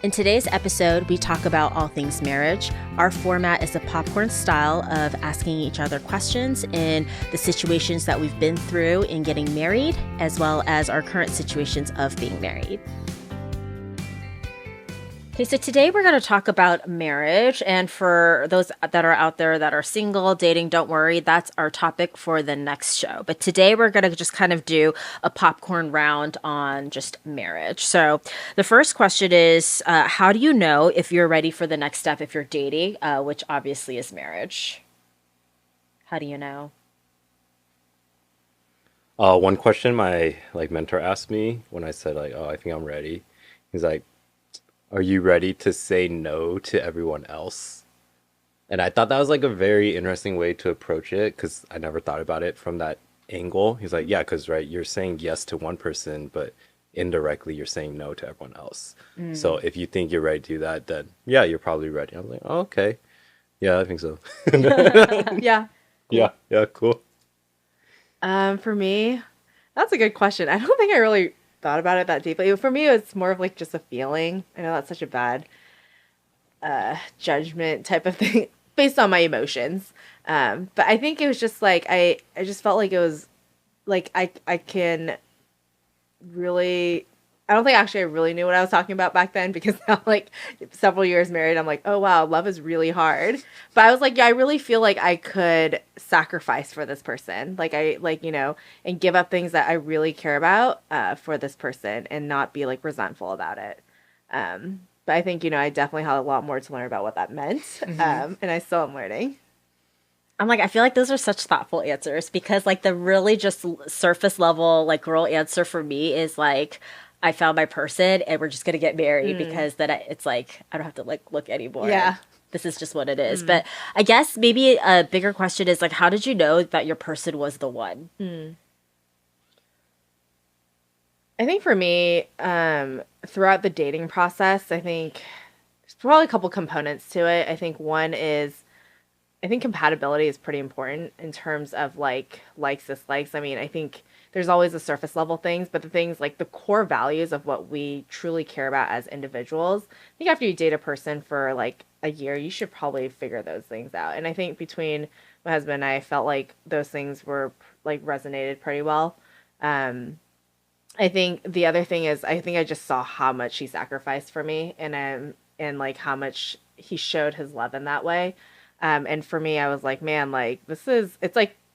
In today's episode, we talk about all things marriage. Our format is a popcorn style of asking each other questions in the situations that we've been through in getting married, as well as our current situations of being married. Okay, so today we're going to talk about marriage. And for those that are out there that are single, dating, don't worry, that's our topic for the next show. But today we're going to just kind of do a popcorn round on just marriage. So the first question is, how do you know if you're ready for the next step if you're dating, which obviously is marriage? How do you know? One question my mentor asked me when I said oh, I think I'm ready. He's like, are you ready to say no to everyone else? And I thought that was a very interesting way to approach it because I never thought about it from that angle. He's like, yeah, because you're saying yes to one person, but indirectly you're saying no to everyone else. So if you think you're ready to do that, then yeah, you're probably ready. I'm like, oh, okay. Yeah, I think so. Yeah. Cool. Yeah, cool. For me, that's a good question. I don't think I really thought about it that deeply. For me, it's more of just a feeling. I know that's such a bad judgment type of thing based on my emotions. But I think it was just I just felt like it was I can really. I don't think actually I really knew what I was talking about back then because now several years married, I'm like, oh wow, love is really hard. But I was like, yeah, I really feel like I could sacrifice for this person. And give up things that I really care about for this person and not be resentful about it. But I think, I definitely had a lot more to learn about what that meant. And I still am learning. I'm I feel like those are such thoughtful answers because the really just surface level, girl answer for me is I found my person and we're just going to get married because then it's I don't have to look anymore. Yeah. This is just what it is. But I guess maybe a bigger question is how did you know that your person was the one? I think for me, throughout the dating process, I think there's probably a couple components to it. I think one is, I think compatibility is pretty important in terms of likes, dislikes. I mean, I think there's always the surface level things, but the things the core values of what we truly care about as individuals. I think after you date a person for a year, you should probably figure those things out. And I think between my husband and I felt like those things were resonated pretty well. I think the other thing is I think I just saw how much he sacrificed for me and how much he showed his love in that way. And for me, I was like, man,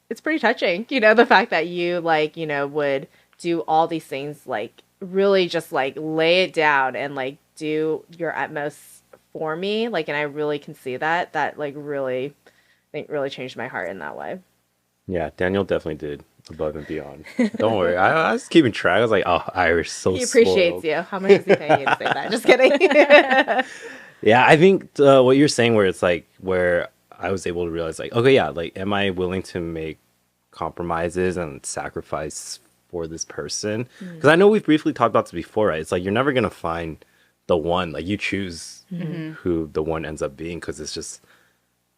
it's pretty touching, the fact that you would do all these things, really just lay it down and do your utmost for me. And I really can see that really, I think really changed my heart in that way. Yeah, Daniel definitely did above and beyond. Don't worry. I was keeping track. I was like, oh, Irish, so He appreciates spoiled. you. How much is he paying you to say that? Just kidding. Yeah, I think what you're saying where it's where I was able to realize okay, yeah, am I willing to make compromises and sacrifice for this person? Because I know we've briefly talked about this before, right? It's you're never going to find the one. You choose who the one ends up being because it's just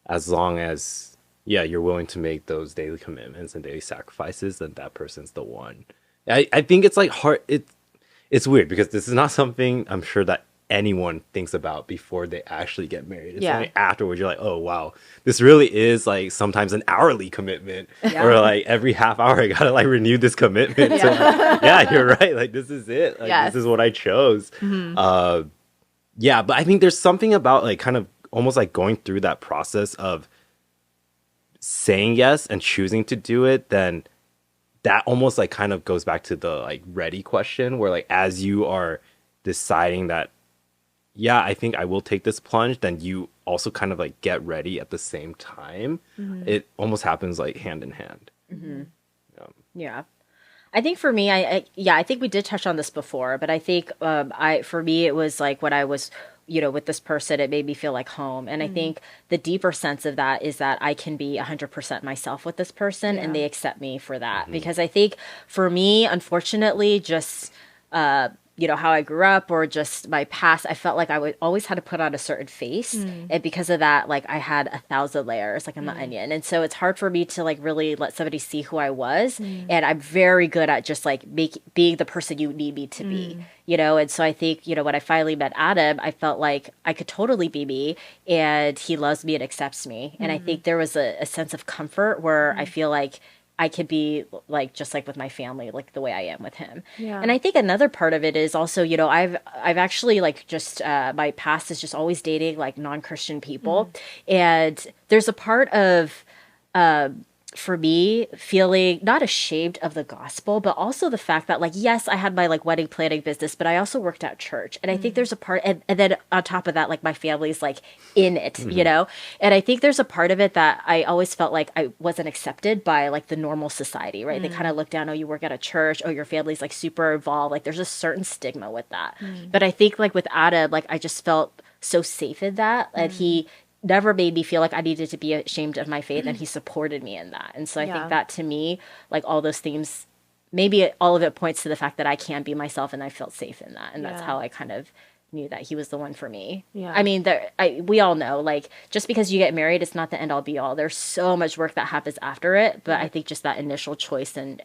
as long as, yeah, you're willing to make those daily commitments and daily sacrifices, then that person's the one. I think it's hard. It's weird because this is not something I'm sure that anyone thinks about before they actually get married. It's only afterwards you're oh wow, this really is sometimes an hourly commitment or every half hour I gotta renew this commitment. So yeah, you're right, this is it. This is what I chose. Yeah, but I think there's something about kind of almost going through that process of saying yes and choosing to do it, then that almost kind of goes back to the ready question where as you are deciding that yeah, I think I will take this plunge, then you also kind of get ready at the same time. It almost happens hand in hand. Yeah. I think for me, I think we did touch on this before, but I think for me, it was when I was, with this person, it made me feel like home. And I think the deeper sense of that is that I can be 100% myself with this person and they accept me for that. Because I think for me, unfortunately, just how I grew up or just my past, I felt like I would always had to put on a certain face. And because of that, like I had 1,000 layers, like I'm an onion. And so it's hard for me to like really let somebody see who I was. And I'm very good at just like being the person you need me to be, And so I think, when I finally met Adam, I felt like I could totally be me and he loves me and accepts me. And I think there was a sense of comfort where I feel like I could be like just like with my family, like the way I am with him. Yeah. And I think another part of it is also, I've actually like just my past is just always dating like non-Christian people, and there's a part of for me feeling not ashamed of the gospel, but also the fact that like, yes, I had my like wedding planning business, but I also worked at church. And I think there's a part, and then on top of that, like my family's like in it, and I think there's a part of it that I always felt like I wasn't accepted by like the normal society, right? They kind of look down, oh, you work at a church, oh, your family's like super involved. Like there's a certain stigma with that. But I think like with Adam, like I just felt so safe in that. And he never made me feel like I needed to be ashamed of my faith, and he supported me in that. And so I think that to me, like all those themes, maybe all of it points to the fact that I can be myself and I felt safe in that. And that's how I kind of knew that he was the one for me. Yeah. I mean, we all know, like, just because you get married, it's not the end all be all. There's so much work that happens after it. But I think just that initial choice and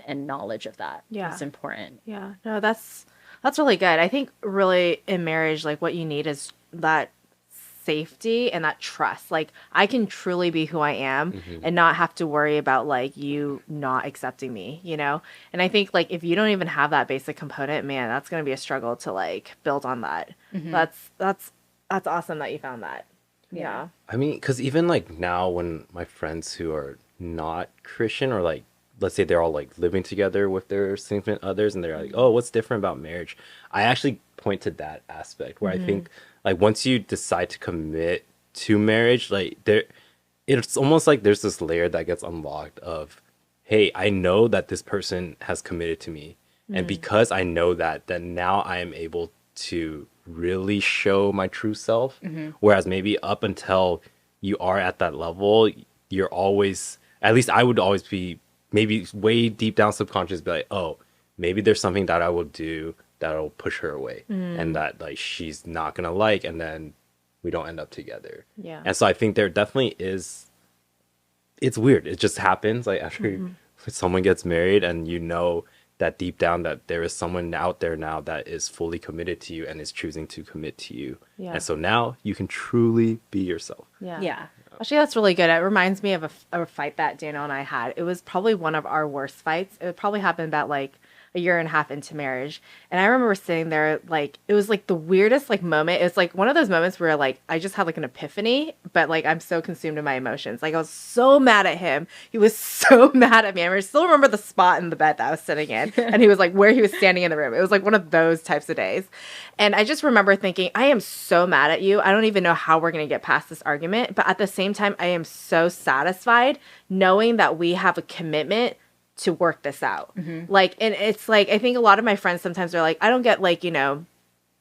knowledge of that is important. Yeah. No, that's really good. I think really in marriage, like what you need is that safety and that trust. Like I can truly be who I am and not have to worry about like you not accepting me, And I think like if you don't even have that basic component, man, that's going to be a struggle to like build on that. That's awesome that you found that. Yeah. I mean, because even like now when my friends who are not Christian, or like, let's say they're all like living together with their significant others and they're like, oh, what's different about marriage? I actually point to that aspect where I think like once you decide to commit to marriage, like it's almost like there's this layer that gets unlocked of, hey, I know that this person has committed to me. And because I know that, then now I am able to really show my true self. Whereas maybe up until you are at that level, you're always, at least I would always be maybe way deep down subconscious, be like, oh, maybe there's something that I will do that'll push her away and that like she's not gonna like, and then we don't end up together. Yeah. And so I think there definitely is, it's weird, it just happens like after someone gets married, and that deep down that there is someone out there now that is fully committed to you and is choosing to commit to you. And so now you can truly be yourself. Yeah. Actually, that's really good. It reminds me of a fight that Daniel and I had. It was probably one of our worst fights. It probably happened about like a year and a half into marriage. And I remember sitting there, like, it was like the weirdest like moment. It was like one of those moments where like I just had like an epiphany, but like I'm so consumed in my emotions. Like I was so mad at him. He was so mad at me. I still remember the spot in the bed that I was sitting in. And he was like where he was standing in the room. It was like one of those types of days. And I just remember thinking, I am so mad at you. I don't even know how we're going to get past this argument. But at the same time, I am so satisfied knowing that we have a commitment to work this out. Like, and it's like, I think a lot of my friends sometimes are like, I don't get like,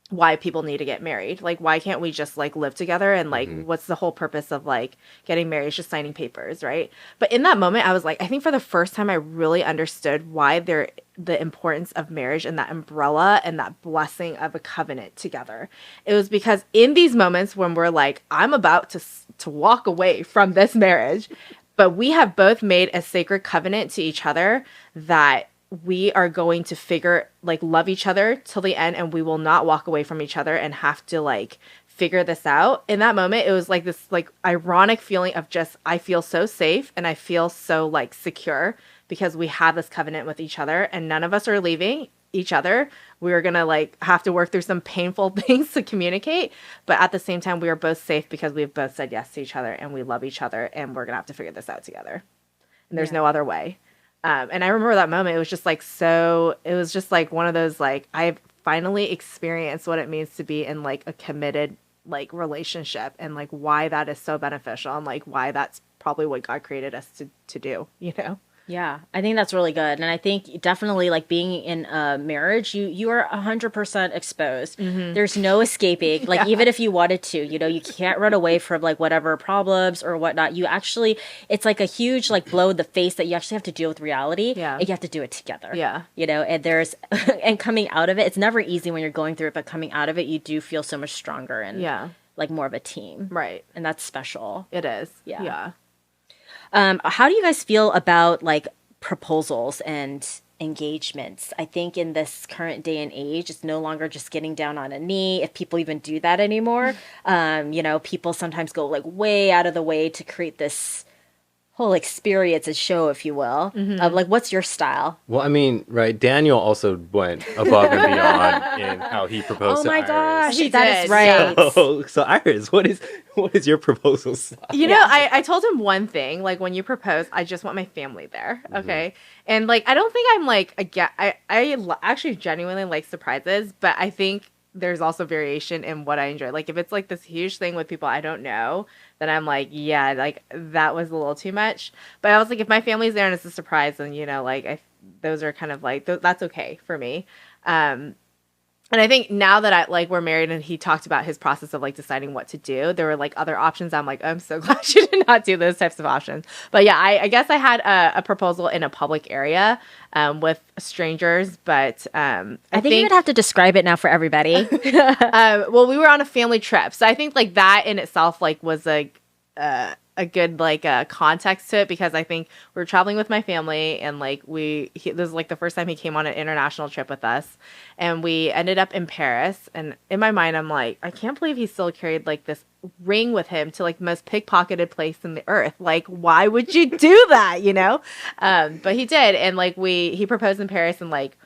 why people need to get married. Like, why can't we just like live together? And like, what's the whole purpose of like getting married? It's just signing papers, right? But in that moment, I was like, I think for the first time, I really understood why the importance of marriage and that umbrella and that blessing of a covenant together. It was because in these moments when we're like, I'm about to walk away from this marriage, but we have both made a sacred covenant to each other that we are going to love each other till the end, and we will not walk away from each other and have to like figure this out. In that moment, it was like this like ironic feeling of just, I feel so safe and I feel so like secure because we have this covenant with each other and none of us are leaving each other. We are going to like have to work through some painful things to communicate, but at the same time, we are both safe because we've both said yes to each other and we love each other and we're going to have to figure this out together. And there's no other way. And I remember that moment. It was just like, it was just like one of those, like, I've finally experienced what it means to be in like a committed like relationship and like why that is so beneficial and like why that's probably what God created us to do, Yeah, I think that's really good. And I think definitely like being in a marriage, you are 100% exposed. There's no escaping. Like even if you wanted to, you can't run away from like whatever problems or whatnot. You actually, it's like a huge like blow in the face that you actually have to deal with reality. Yeah. And you have to do it together. Yeah. And there's, and coming out of it, it's never easy when you're going through it, but coming out of it, you do feel so much stronger and like more of a team. Right. And that's special. It is. Yeah. Yeah. How do you guys feel about like proposals and engagements? I think in this current day and age, it's no longer just getting down on a knee, if people even do that anymore. People sometimes go like way out of the way to create this whole experience and show, if you will, of like, what's your style? Well, I mean, right, Daniel also went above and beyond in how he proposed to Iris. Gosh, He that did, is right. So Iris, what is your proposal style? I told him one thing, like when you propose, I just want my family there. Okay. And like, I don't think I'm like, again, actually genuinely like surprises, but I think there's also variation in what I enjoy. Like if it's like this huge thing with people I don't know, then I'm like, yeah, like that was a little too much. But I was like, if my family's there and it's a surprise, then, those are kind of like, that's okay for me. And I think now that we're married and he talked about his process of like deciding what to do, there were like other options. I'm like, I'm so glad you did not do those types of options. But yeah, I guess I had a proposal in a public area with strangers, but I think you would have to describe it now for everybody. well, we were on a family trip, so I think like that in itself like was like a good like context to it, because I think we were traveling with my family and like this was like the first time he came on an international trip with us, and we ended up in Paris. And in my mind, I'm like, I can't believe he still carried like this ring with him to like the most pickpocketed place in the earth. Like, why would you do that? But he did, and like he proposed in Paris, and like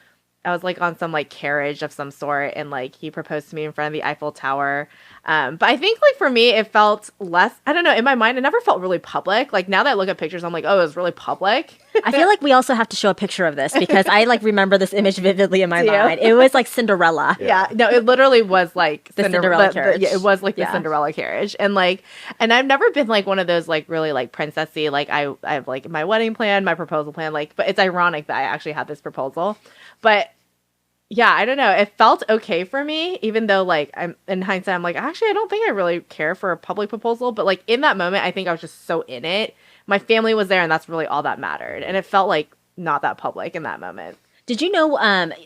I was like on some like carriage of some sort, and like he proposed to me in front of the Eiffel Tower. But I think like for me, it felt less, I don't know, in my mind, it never felt really public. Like now that I look at pictures, I'm like, oh, it was really public. I feel like we also have to show a picture of this because I like remember this image vividly in my mind. It was like Cinderella. Yeah. No, it literally was like the Cinderella carriage. It was like the Cinderella carriage. And like, and I've never been like one of those like really like princessy, like I have like my wedding plan, my proposal plan, like, but it's ironic that I actually had this proposal. But yeah, I don't know. It felt okay for me, even though like I'm in hindsight, I'm like, actually, I don't think I really care for a public proposal. But like in that moment, I think I was just so in it. My family was there, and that's really all that mattered. And it felt like not that public in that moment. Did you know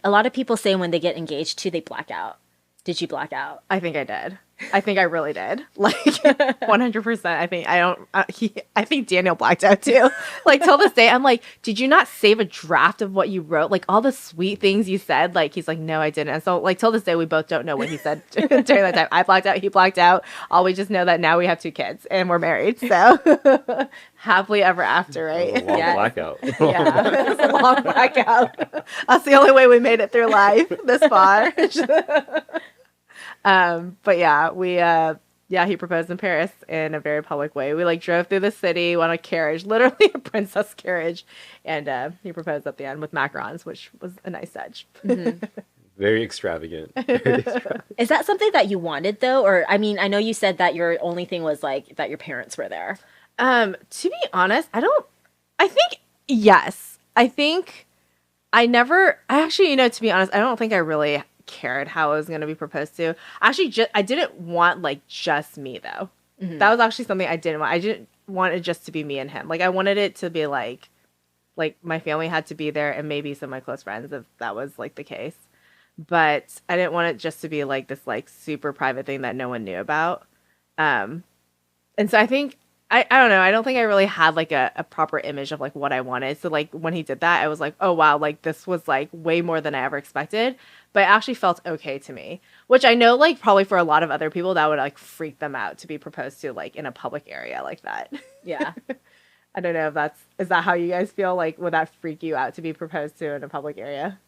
a lot of people say when they get engaged too, they black out? Did you black out? I think I did. I think I really did. Like 100%. I think Daniel blacked out too. Like till this day, I'm like, did you not save a draft of what you wrote? Like all the sweet things you said. Like he's like, no, I didn't. And so like till this day, we both don't know what he said during that time. I blacked out. He blacked out. All we just know that now we have 2 kids and we're married. So happily ever after, right? A long blackout. Yeah, it's a long blackout. That's the only way we made it through life this far. But yeah, he proposed in Paris in a very public way. We like drove through the city on a carriage, literally a princess carriage, and he proposed at the end with macarons, which was a nice touch. Mm-hmm. Very extravagant. Is that something that you wanted though? Or I mean, I know you said that your only thing was like that your parents were there. To be honest, I think yes. I think to be honest, I don't think I really cared how it was going to be proposed to. Actually, I didn't want like just me though. Mm-hmm. That was actually something I didn't want. I didn't want it just to be me and him. Like I wanted it to be like my family had to be there and maybe some of my close friends if that was like the case. But I didn't want it just to be like this like super private thing that no one knew about. And so I think I don't know. I don't think I really had like a proper image of like what I wanted. So like when he did that, I was like, oh wow, like this was like way more than I ever expected. But it actually felt okay to me, which I know like probably for a lot of other people that would like freak them out to be proposed to like in a public area like that. Yeah. I don't know if is that how you guys feel? Like would that freak you out to be proposed to in a public area?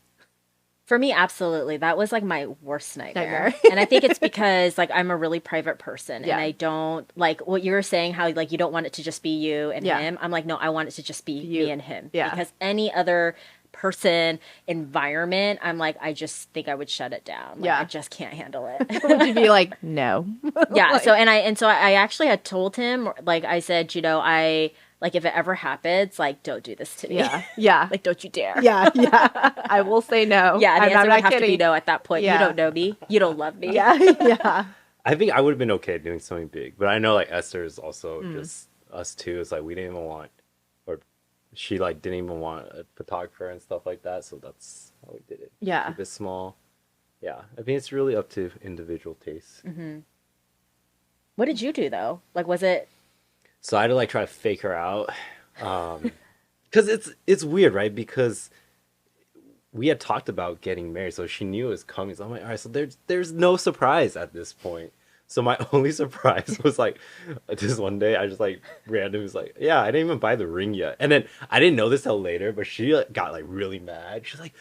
For me, absolutely. That was like my worst nightmare. And I think it's because like I'm a really private person and I don't like what you were saying, how like you don't want it to just be you and him. I'm like, no, I want it to just be me and him. Yeah. Because any other person, environment, I'm like, I just think I would shut it down. Like, I just can't handle it. Would you be like, no? Yeah. Like, so I actually had told him, like I said, Like if it ever happens, like don't do this to me. Yeah. Yeah. Like don't you dare. Yeah. Yeah. I will say no. Yeah, the I'm answer not would have to kidding. be no at that point. Yeah. You don't know me. You don't love me. Yeah. Yeah. I think I would have been okay doing something big, but I know like Esther is also just us two. It's like we didn't even want, or she like didn't even want a photographer and stuff like that. So that's how we did it. Yeah. Keep it small. Yeah, I think it's really up to individual tastes. What did you do though? Like was it So I had to like try to fake her out, because it's weird, right? Because we had talked about getting married, so she knew it was coming. So I'm like, all right, so there's no surprise at this point. So my only surprise was like this one day I just like randomly was like, yeah, I didn't even buy the ring yet. And then I didn't know this till later, but she like, got like really mad. She's like,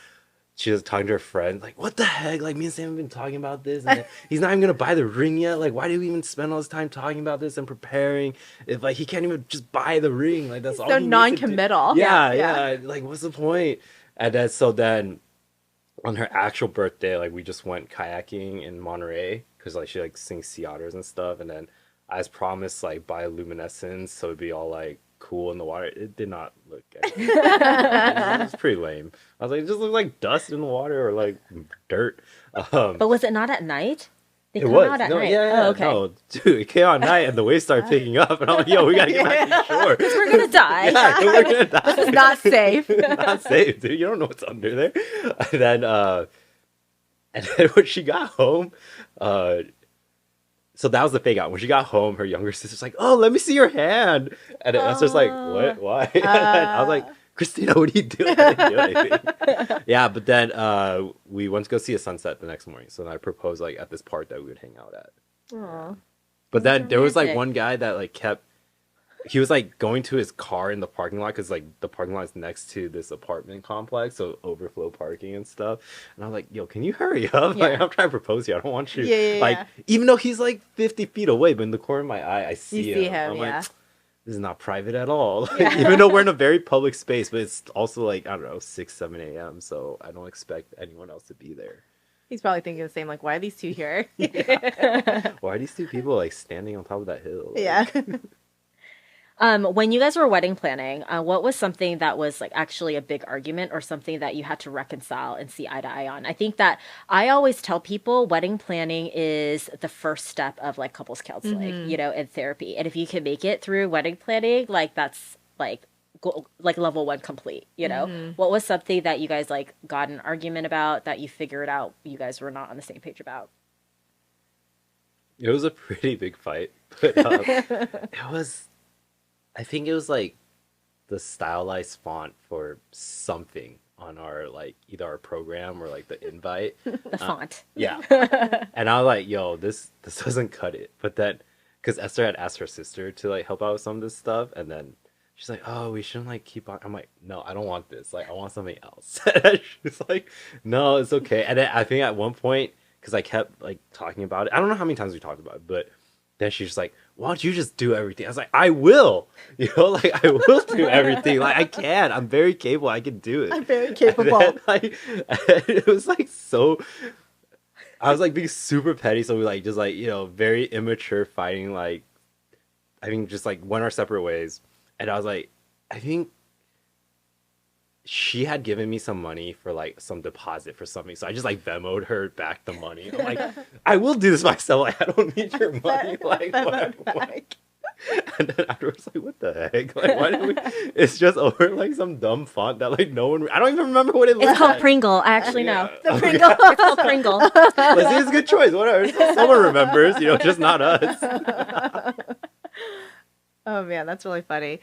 she was talking to her friend, like, what the heck? Like, me and Sam have been talking about this, and he's not even gonna buy the ring yet. Like, why do we even spend all this time talking about this and preparing if like he can't even just buy the ring? Like, that's all. So he needs to do. non-committal. Yeah. Like, what's the point? And then on her actual birthday, like we just went kayaking in Monterey because like she like sings sea otters and stuff. And then as promised, like buy luminescence so it'd be all like cool in the water. It did not look good. It was pretty lame. I was like, it just looked like dust in the water or like dirt. but was it not at night? They It come was. out at No, night. yeah, Oh, okay. no, dude, it came out at night and the waves started picking up, and I'm like, yo, we gotta get back to shore. We're gonna die. Yeah, we're gonna die. It's not safe. Not safe, dude. You don't know what's under there. And then when she got home, so that was the fake out. When she got home, her younger sister's like, "Oh, let me see your hand," and then Esther's like, "What? Why?" And I was like, "Christina, what are you doing?" I didn't do anything. Yeah, but then we went to go see a sunset the next morning. So then I proposed like at this park that we would hang out at. Aw. But then there was like romantic. one guy that like kept. He was like going to his car in the parking lot because like the parking lot is next to this apartment complex, so overflow parking and stuff. And I was like, "Yo, can you hurry up? Like, Yeah. I'm trying to propose to you. I don't want you." Yeah. Like, even though he's like 50 feet away, but in the corner of my eye, I see You see him, I'm yeah. like, this is not private at all. Like, even though we're in a very public space, but it's also like, I don't know, 6, 7 a.m. So I don't expect anyone else to be there. He's probably thinking the same, like, why are these two here? Why are these two people like standing on top of that hill? Like, Yeah. When you guys were wedding planning, what was something that was like actually a big argument or something that you had to reconcile and see eye to eye on? I think that I always tell people wedding planning is the first step of like couples counseling, you know, and therapy. And if you can make it through wedding planning, like that's like like level 1 complete, you know. What was something that you guys like got an argument about that you figured out you guys were not on the same page about? It was a pretty big fight, but it was. I think it was like the stylized font for something on our like either our program or like the invite. The font. Yeah, and I was like, "Yo, this doesn't cut it." But then, because Esther had asked her sister to like help out with some of this stuff, and then she's like, "Oh, we shouldn't like keep on." I'm like, "No, I don't want this. Like, I want something else." She's like, "No, it's okay." And then I think at one point, because I kept like talking about it, I don't know how many times we talked about it, but then she's just like, "Why don't you just do everything?" I was like, "I will, you know, like I will do everything. Like I can. I'm very capable. I can do it. I'm very capable. And then, like, it was like so. I was like being super petty, so we like just like very immature fighting. Like, I think just like went our separate ways, and I was like, I think she had given me some money for like some deposit for something, so I just like Venmoed her back the money. I'm like, I will do this myself. Like, I don't need your money. Like, what? And then afterwards, like, what the heck? Like, why did we? It's just over like some dumb font that like no one. I don't even remember what it looks It's called like. Pringle. I actually know. Yeah. The Pringle. It's called Pringle. Let's see, it's a good choice. Whatever. Someone remembers, just not us. Oh man, that's really funny.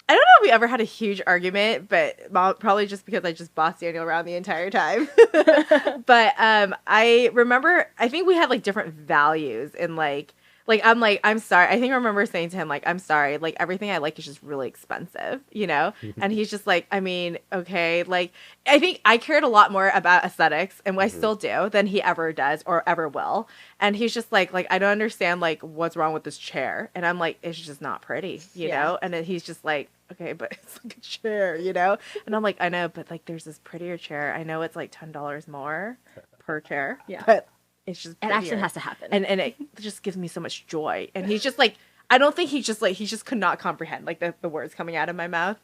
I don't know if we ever had a huge argument, but probably just because I just bossed Daniel around the entire time. But I remember, I think we had like different values in like I'm sorry. I think I remember saying to him, like, I'm sorry, like everything I like is just really expensive, And he's just like, I mean, okay. Like, I think I cared a lot more about aesthetics, and I still do, than he ever does or ever will. And he's just like, I don't understand, like, what's wrong with this chair. And I'm like, it's just not pretty, you know? And then he's just like, okay, but it's like a chair, And I'm like, I know, but like, there's this prettier chair. I know it's like $10 more per chair. Yeah. But it's just It actually prettier. has to happen. And it just gives me so much joy. And he's just like, I don't think he just could not comprehend like the words coming out of my mouth.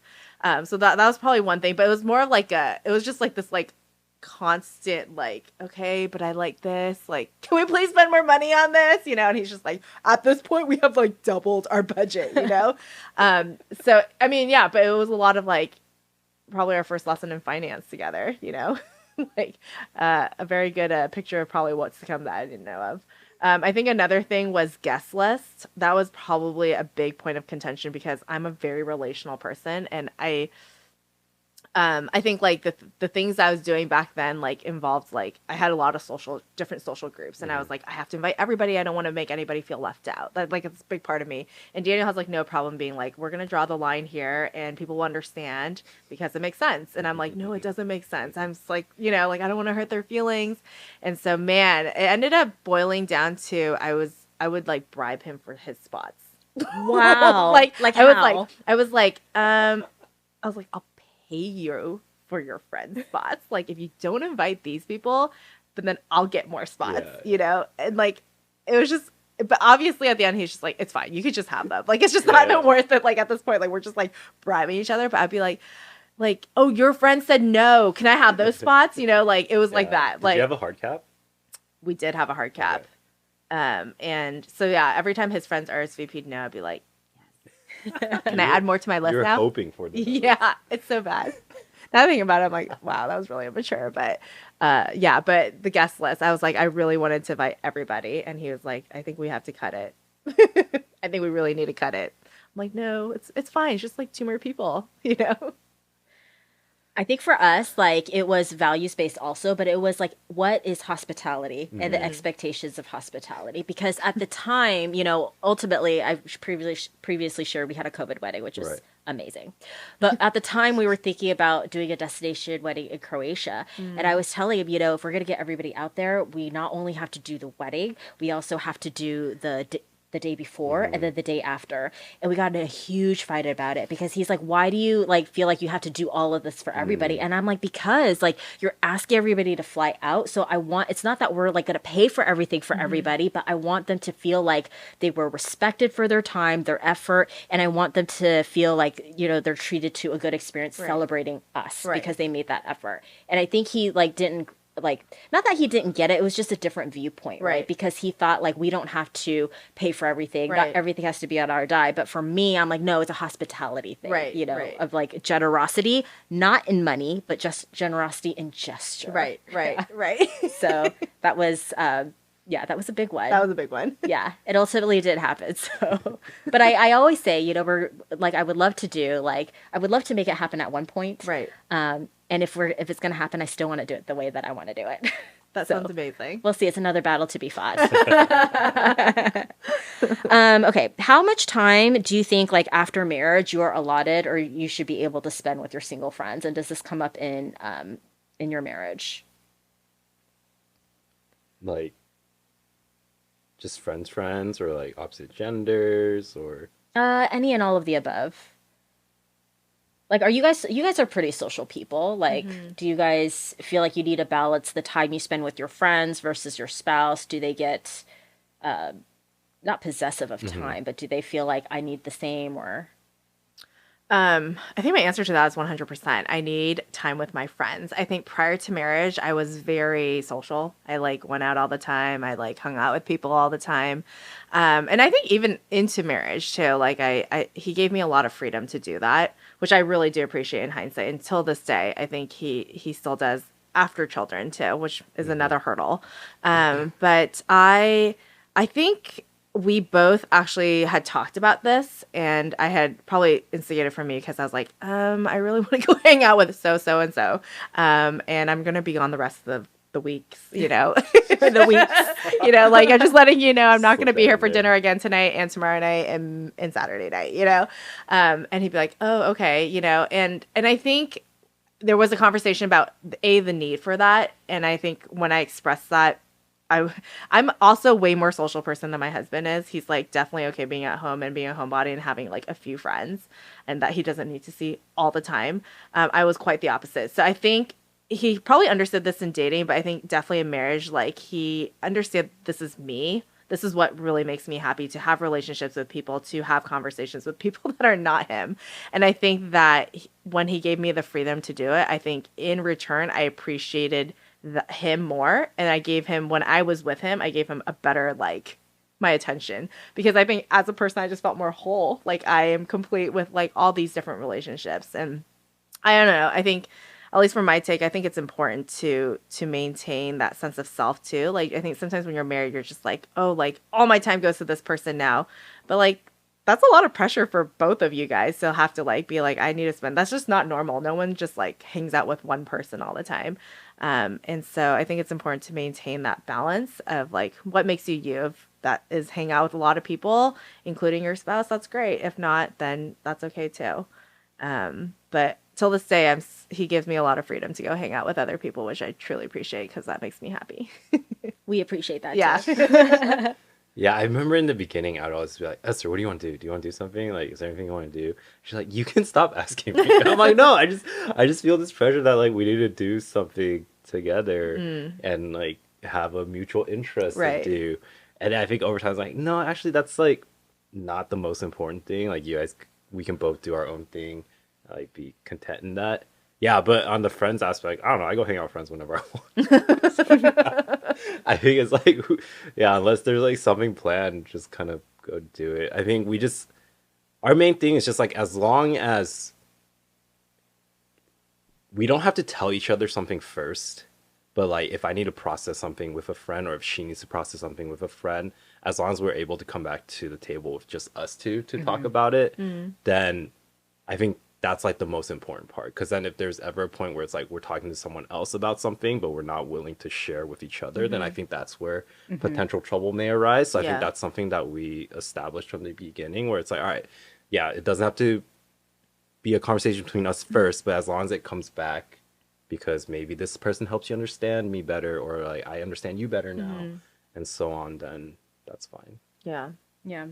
So that was probably one thing, but it was more of like it was just like this like constant like, okay, but I like this, like, can we please spend more money on this, and he's just like, at this point we have like doubled our budget. So I mean, yeah, but it was a lot of like probably our first lesson in finance together. Like a very good picture of probably what's to come that I didn't know of. I think another thing was guest list. That was probably a big point of contention because I'm a very relational person, and I think like the things I was doing back then like involved like I had a lot of different social groups, and I was like, I have to invite everybody. I don't want to make anybody feel left out. That like it's a big part of me. And Daniel has like no problem being like, we're gonna draw the line here, and people will understand because it makes sense. And I'm like, no, it doesn't make sense. I'm just like, like I don't want to hurt their feelings. And so man, it ended up boiling down to I would like bribe him for his spots. Wow. like how? I was like, I'll pay you for your friend spots. Like if you don't invite these people, then I'll get more spots, And like it was just, but obviously at the end he's just like, it's fine, you could just have them. Like it's just not even worth it. Like at this point, like we're just like bribing each other. But I'd be like, oh, your friend said no, can I have those spots? Like it was like that. Did like you have a hard cap? We did have a hard cap. Okay. And so yeah, every time his friends RSVP'd no, I'd be like, can I add more to my list You're now? hoping for this. Yeah, it's so bad. Now thinking about it, I'm like, wow, that was really immature. But yeah, but the guest list, I was like, I really wanted to invite everybody. And he was like, I think we have to cut it. I think we really need to cut it. I'm like, no, it's fine. It's just like 2 more people, I think for us, like, it was values-based also, but it was like, what is hospitality and the expectations of hospitality? Because at the time, ultimately, I previously shared we had a COVID wedding, which was amazing. But at the time, we were thinking about doing a destination wedding in Croatia. And I was telling him, if we're going to get everybody out there, we not only have to do the wedding, we also have to do the day before and then the day after. And we got in a huge fight about it because he's like, why do you like feel like you have to do all of this for everybody? And I'm like, because like you're asking everybody to fly out. So it's not that we're like going to pay for everything for everybody, but I want them to feel like they were respected for their time, their effort. And I want them to feel like, they're treated to a good experience celebrating us because they made that effort. And I think he like didn't like, not that he didn't get it, it was just a different viewpoint, right? Because he thought like we don't have to pay for everything, not everything has to be on our dime. But for me, I'm like, no, it's a hospitality thing, of like generosity, not in money, but just generosity in gesture. Right. So that was that was a big one. That was a big one. Yeah, it ultimately did happen. So, but I always say, we're like, I would love to make it happen at one point, right? And if it's going to happen, I still want to do it the way that I want to do it. That sounds amazing. We'll see. It's another battle to be fought. Okay. How much time do you think, like after marriage, you are allotted or you should be able to spend with your single friends? And does this come up in your marriage? Like, just friends, or like opposite genders, or any and all of the above. Like, you guys are pretty social people. Like, do you guys feel like you need to balance the time you spend with your friends versus your spouse? Do they get, not possessive of time, but do they feel like I need the same or? I think my answer to that is 100%. I need time with my friends. I think prior to marriage, I was very social. I like went out all the time. I like hung out with people all the time. And I think even into marriage too, like he gave me a lot of freedom to do that, which I really do appreciate in hindsight. Until this day, I think he still does after children too, which is another hurdle. But I think we both actually had talked about this, and I had probably instigated for me because I was like, I really want to go hang out with so and so, and I'm gonna be on the rest of the weeks, the weeks, like I'm just letting you know I'm not gonna be here for dinner again tonight and tomorrow night and Saturday night, and he'd be like, oh, okay, and I think there was a conversation about the need for that, and I think when I expressed that. I'm also way more social person than my husband is. He's like definitely okay being at home and being a homebody and having like a few friends and that he doesn't need to see all the time. I was quite the opposite. So I think he probably understood this in dating, but I think definitely in marriage, like he understood this is me. this is what really makes me happy, to have relationships with people, to have conversations with people that are not him. And I think that when he gave me the freedom to do it, I think in return, I appreciated him more. And I gave him, when I was with him, I gave him a better, like, my attention, because I think as a person, I just felt more whole. Like, I am complete with like all these different relationships. And I don't know. I think, at least for my take, I think it's important to maintain that sense of self too. Like, I think sometimes when you're married, you're just like, oh, like all my time goes to this person now. But like, that's a lot of pressure for both of you guys to have to like be like, I need to spend. That's just not normal. No one just like hangs out with one person all the time. And so I think it's important to maintain that balance of like what makes you you. If that is hang out with a lot of people, including your spouse, that's great. If not, then that's okay too. But till this day, he gives me a lot of freedom to go hang out with other people, which I truly appreciate because that makes me happy. We appreciate that. Yeah. Too. Yeah, I remember in the beginning, I'd always be like, Esther, what do you want to do? Do you want to do something? Like, is there anything you want to do? She's like, you can stop asking me. And I'm like, no, I just feel this pressure that like we need to do something together and like have a mutual interest Right. to do. And I think over time, it's like, no, actually, that's like not the most important thing. Like, you guys, we can both do our own thing, like be content in that. Yeah, but on the friends aspect, I don't know. I go hang out with friends whenever I want. I think it's like, yeah, unless there's like something planned, just kind of go do it. I think our main thing is just like, as long as we don't have to tell each other something first, but like if I need to process something with a friend, or if she needs to process something with a friend, as long as we're able to come back to the table with just us two to talk about it, then I think that's like the most important part. Because then if there's ever a point where it's like we're talking to someone else about something, but we're not willing to share with each other, then I think that's where potential trouble may arise. So I think that's something that we established from the beginning, where it's like, all right, yeah, it doesn't have to be a conversation between us first, but as long as it comes back because maybe this person helps you understand me better, or like I understand you better now, and so on, then that's fine. Yeah. Yeah.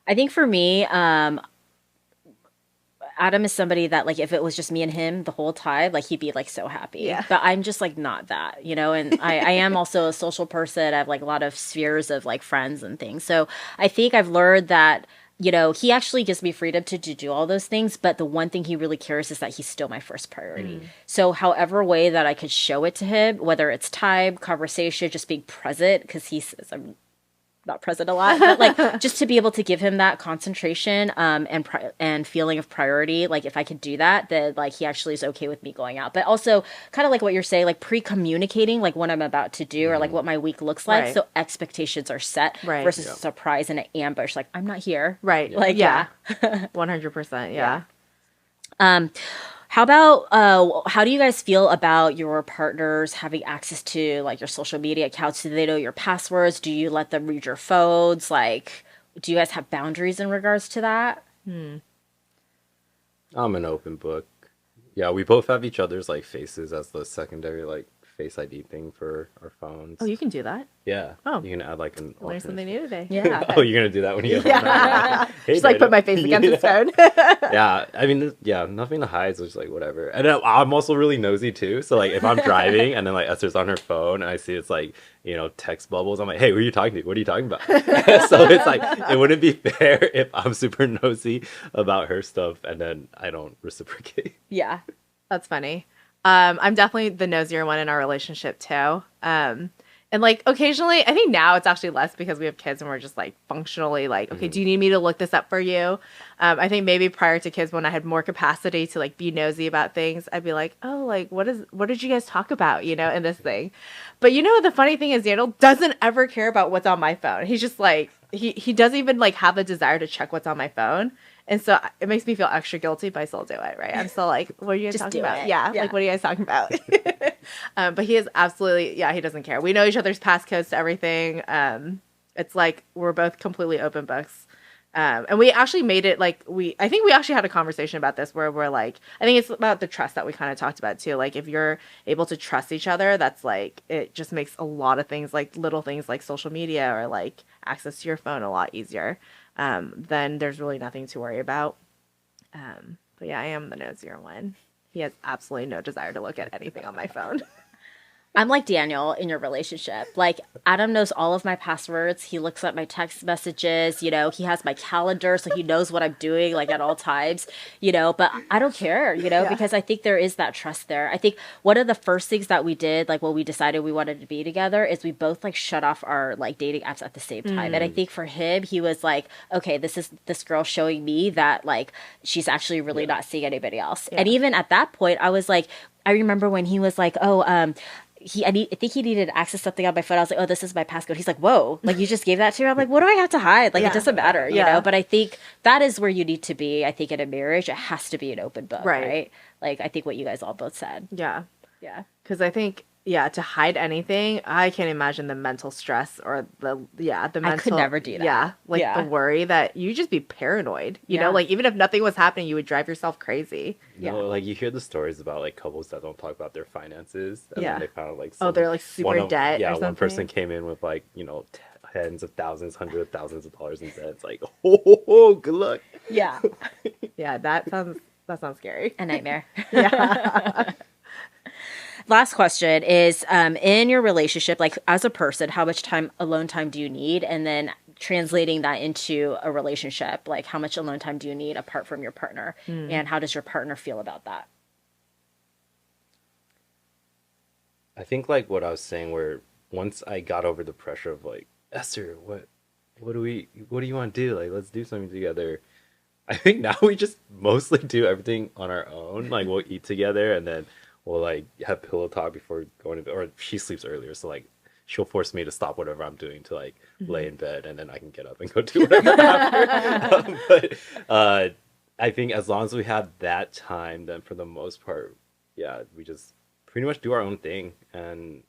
I think for me, Adam is somebody that like if it was just me and him the whole time, like he'd be like so happy. Yeah. But I'm just like not that, you know, and I am also a social person. I have like a lot of spheres of like friends and things. So I think I've learned that, you know, he actually gives me freedom to do all those things. But the one thing he really cares is that he's still my first priority. So however way that I could show it to him, whether it's time, conversation, just being present, because he says I'm not present a lot, but like just to be able to give him that concentration and feeling of priority. Like if I could do that, then like he actually is okay with me going out. But also kind of like what you're saying, like pre-communicating like what I'm about to do or like what my week looks like. Right. So expectations are set versus a surprise and an ambush. Like I'm not here. Right. Like, yeah. 100%. Yeah. How about how do you guys feel about your partners having access to like your social media accounts? Do they know your passwords? Do you let them read your phones? Like, do you guys have boundaries in regards to that? I'm an open book. Yeah, we both have each other's like faces as the secondary like Face ID thing for our phones. Oh, you can do that. Yeah. Oh. You can add like an Learn something new today. Yeah. Oh, you're gonna do that when you get home? Yeah. Hey, Just like Dana. put my face against his phone. Yeah, I mean, yeah, nothing to hide, so it's like whatever. And I'm also really nosy too, so like if I'm driving and then like Esther's on her phone and I see it's like, you know, text bubbles, I'm like, hey, who are you talking to? What are you talking about? So it's like it wouldn't be fair if I'm super nosy about her stuff and then I don't reciprocate. Yeah. That's funny. I'm definitely the nosier one in our relationship too. And like occasionally, I think now it's actually less because we have kids and we're just like functionally like, okay, do you need me to look this up for you? I think maybe prior to kids, when I had more capacity to like be nosy about things, I'd be like, oh, like what did you guys talk about, you know, in this thing? But you know, the funny thing is Daniel doesn't ever care about what's on my phone. He's just like, he doesn't even like have the desire to check what's on my phone. And so it makes me feel extra guilty, but I still do it, right? I'm still like, what are you guys Just talking do about? it. Yeah, Yeah. like, what are you guys talking about? But he is absolutely, he doesn't care. We know each other's passcodes to everything. It's like we're both completely open books. And we actually made it like I think we actually had a conversation about this where we're like, I think it's about the trust that we kind of talked about too. Like if you're able to trust each other, that's like, it just makes a lot of things, like little things like social media or like access to your phone a lot easier. Then there's really nothing to worry about. But yeah, I am the nosier one. He has absolutely no desire to look at anything on my phone. I'm like Daniel in your relationship. Like Adam knows all of my passwords. He looks at my text messages, you know, he has my calendar so he knows what I'm doing like at all times, you know, but I don't care, you know, because I think there is that trust there. I think one of the first things that we did, like when we decided we wanted to be together, is we both like shut off our like dating apps at the same time. And I think for him, he was like, okay, this is this girl showing me that like she's actually really not seeing anybody else. And even at that point, I was like, I remember when he was like, oh, I think he needed to access something on my phone. I was like, oh, this is my passcode. He's like, whoa, like you just gave that to me. I'm like, what do I have to hide? Like, it doesn't matter, you know? But I think that is where you need to be. I think in a marriage, it has to be an open book, right? Like, I think what you guys all both said. Yeah. Yeah. Because I think, to hide anything, I can't imagine the mental stress or the mental. I could never do that. Yeah. Like the worry that you just be paranoid, you know, like even if nothing was happening, you would drive yourself crazy. No, like you hear the stories about like couples that don't talk about their finances. And then they found like they're like super in debt. Yeah, or something. one person came in with like, you know, tens of thousands, hundreds of thousands of dollars in debt. It's like, oh, good luck. Yeah. Yeah, that sounds scary. A nightmare. Yeah. Last question is, in your relationship, like as a person, how much alone time do you need? And then translating that into a relationship, like how much alone time do you need apart from your partner? And how does your partner feel about that? I think like what I was saying, where once I got over the pressure of like, Esther, what do you want to do? Like, let's do something together. I think now we just mostly do everything on our own. Like we'll eat together and then we'll like have pillow talk before going to bed, or she sleeps earlier, so like she'll force me to stop whatever I'm doing to like lay in bed, and then I can get up and go do whatever after. But I think as long as we have that time, then for the most part, we just pretty much do our own thing. And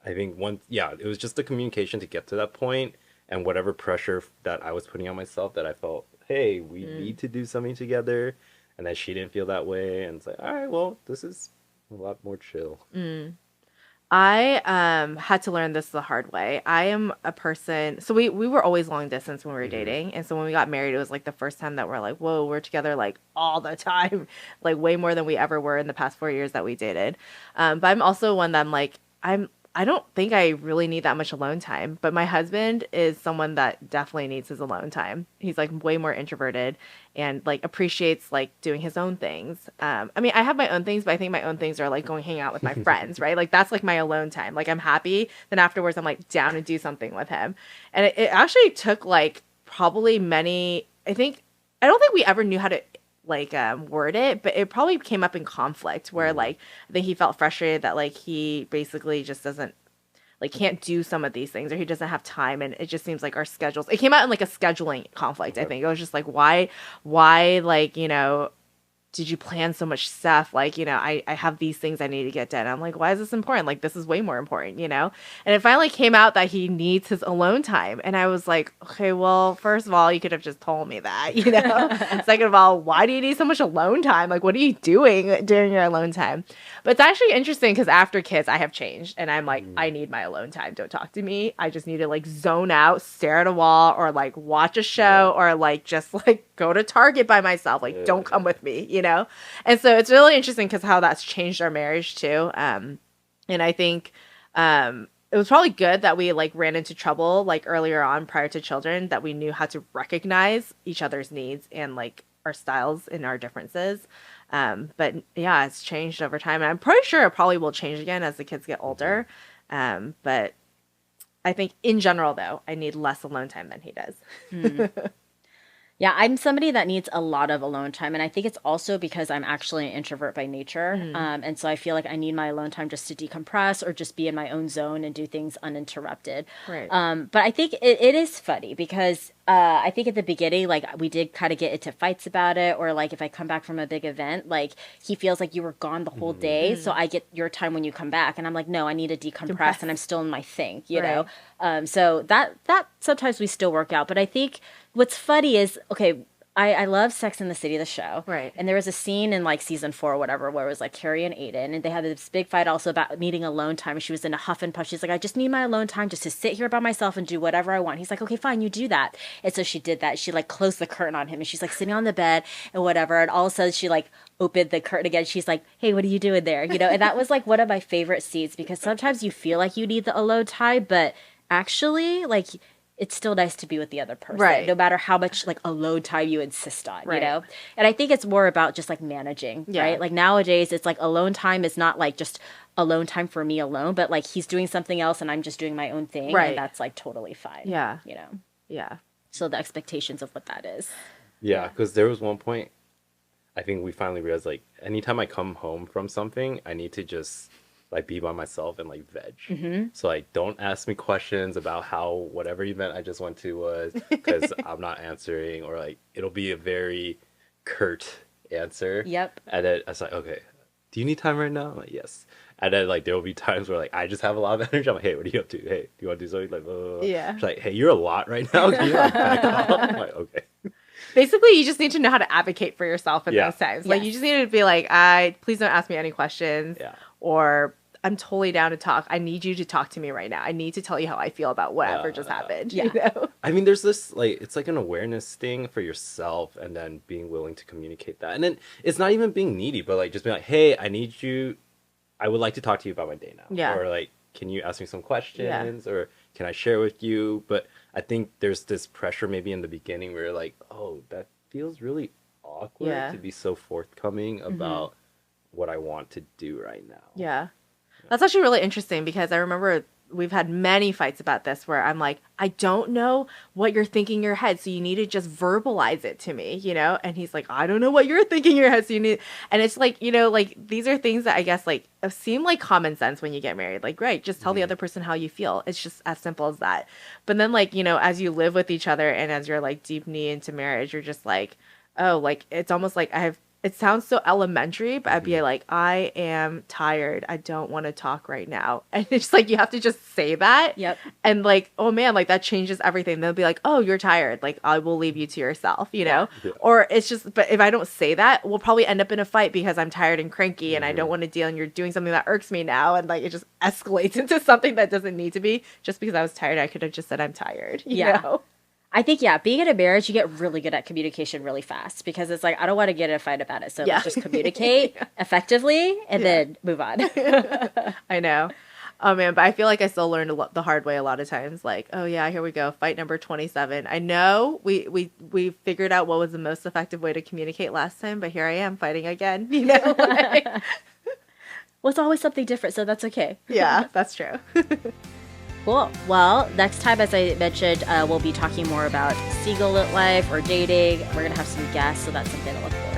I think it was just the communication to get to that point, and whatever pressure that I was putting on myself, that I felt, hey, we need to do something together, and that she didn't feel that way, and it's like, all right, well, this is a lot more chill. I had to learn this the hard way. I am a person, so we were always long distance when we were dating, and so when we got married, it was like the first time that we're like, whoa, we're together like all the time, like way more than we ever were in the past 4 years that we dated. But I'm also one that I'm like, I don't think I really need that much alone time, but my husband is someone that definitely needs his alone time. He's like way more introverted and like appreciates like doing his own things. I mean, I have my own things, but I think my own things are like going hang out with my friends, right? Like that's like my alone time. Like I'm happy. Then afterwards, I'm like down to do something with him. And it actually took like probably I don't think we ever knew how to like word it, but it probably came up in conflict where like I think he felt frustrated that like he basically just doesn't like can't do some of these things, or he doesn't have time, and it just seems like our schedules, it came out in like a scheduling conflict. I think it was just like why like, you know, did you plan so much stuff? Like, you know, I have these things I need to get done. I'm like, why is this important? Like, this is way more important, you know? And it finally came out that he needs his alone time. And I was like, okay, well, first of all, you could have just told me that, you know? Second of all, why do you need so much alone time? Like, what are you doing during your alone time? But it's actually interesting because after kids, I have changed. And I'm like, I need my alone time. Don't talk to me. I just need to like zone out, stare at a wall, or like watch a show, or like just like go to Target by myself. Like, don't come with me, you know? And so it's really interesting because how that's changed our marriage too. And I think it was probably good that we like ran into trouble like earlier on prior to children, that we knew how to recognize each other's needs and like our styles and our differences. But yeah, it's changed over time. And I'm pretty sure it probably will change again as the kids get older. But I think in general, though, I need less alone time than he does. Yeah, I'm somebody that needs a lot of alone time. And I think it's also because I'm actually an introvert by nature. And so I feel like I need my alone time just to decompress or just be in my own zone and do things uninterrupted. Right. But I think it is funny because I think at the beginning, like we did kind of get into fights about it, or like if I come back from a big event, like he feels like you were gone the whole day. So I get your time when you come back. And I'm like, no, I need to decompress and I'm still in my thing, you know? So that sometimes we still work out. But I think what's funny is, okay, I love Sex and the City, the show. Right. And there was a scene in like season 4 or whatever where it was like Carrie and Aiden, and they had this big fight also about needing alone time. And she was in a huff and puff. She's like, I just need my alone time just to sit here by myself and do whatever I want. He's like, okay, fine, you do that. And so she did that. She like closed the curtain on him, and she's like sitting on the bed and whatever. And all of a sudden she like opened the curtain again. She's like, hey, what are you doing there? You know, and that was like one of my favorite scenes, because sometimes you feel like you need the alone time, but actually like it's still nice to be with the other person, right? No matter how much like alone time you insist on, right. you know? And I think it's more about just like managing, right? Like nowadays it's like alone time is not like just alone time for me alone, but like he's doing something else and I'm just doing my own thing. Right. And that's like totally fine. Yeah. You know? Yeah. So the expectations of what that is. Yeah, because there was one point I think we finally realized like anytime I come home from something, I need to just like be by myself and like veg. Mm-hmm. So like don't ask me questions about how whatever event I just went to was, because I'm not answering, or like it'll be a very curt answer. Yep. And then I was like, okay, do you need time right now? I'm like, yes. And then like there will be times where like I just have a lot of energy. I'm like, hey, what are you up to? Hey, do you want to do something? Like, yeah. She's like, hey, you're a lot right now. Can you like back off? I'm like, okay. Basically, you just need to know how to advocate for yourself in those times. Like, Yes. you just need to be like, please don't ask me any questions. Yeah. Or I'm totally down to talk. I need you to talk to me right now. I need to tell you how I feel about whatever just happened. Yeah. You know? I mean, there's this, like, it's like an awareness thing for yourself, and then being willing to communicate that. And then it's not even being needy, but like just being like, hey, I would like to talk to you about my day now. Yeah. Or like, can you ask me some questions? Or can I share with you? But I think there's this pressure maybe in the beginning where you're like, oh, that feels really awkward to be so forthcoming about what I want to do right now. Yeah. That's actually really interesting, because I remember we've had many fights about this where I'm like, I don't know what you're thinking in your head, so you need to just verbalize it to me, you know? And he's like, I don't know what you're thinking in your head, so you need... And it's like, you know, like, these are things that I guess, like, seem like common sense when you get married. Like, right, just tell the other person how you feel. It's just as simple as that. But then, like, you know, as you live with each other and as you're, like, deep knee into marriage, you're just like, oh, like, it's almost like it sounds so elementary, but I'd be like, I am tired. I don't want to talk right now. And it's like, you have to just say that. Yep. And like, oh man, like that changes everything. They'll be like, oh, you're tired. Like, I will leave you to yourself, you know? Yeah. Or it's just, but if I don't say that, we'll probably end up in a fight because I'm tired and cranky and I don't want to deal, and you're doing something that irks me now. And like, it just escalates into something that doesn't need to be. Just because I was tired, I could have just said I'm tired, you know? I think, being in a marriage, you get really good at communication really fast, because it's like, I don't want to get in a fight about it. So let's just communicate effectively and then move on. I know. Oh man, but I feel like I still learned the hard way a lot of times. Like, oh yeah, here we go, fight number 27. I know we figured out what was the most effective way to communicate last time, but here I am fighting again. You know, like... Well, it's always something different, so that's okay. Yeah, that's true. Cool. Well, next time, as I mentioned, we'll be talking more about single life or dating. We're going to have some guests, so that's something to look forward to.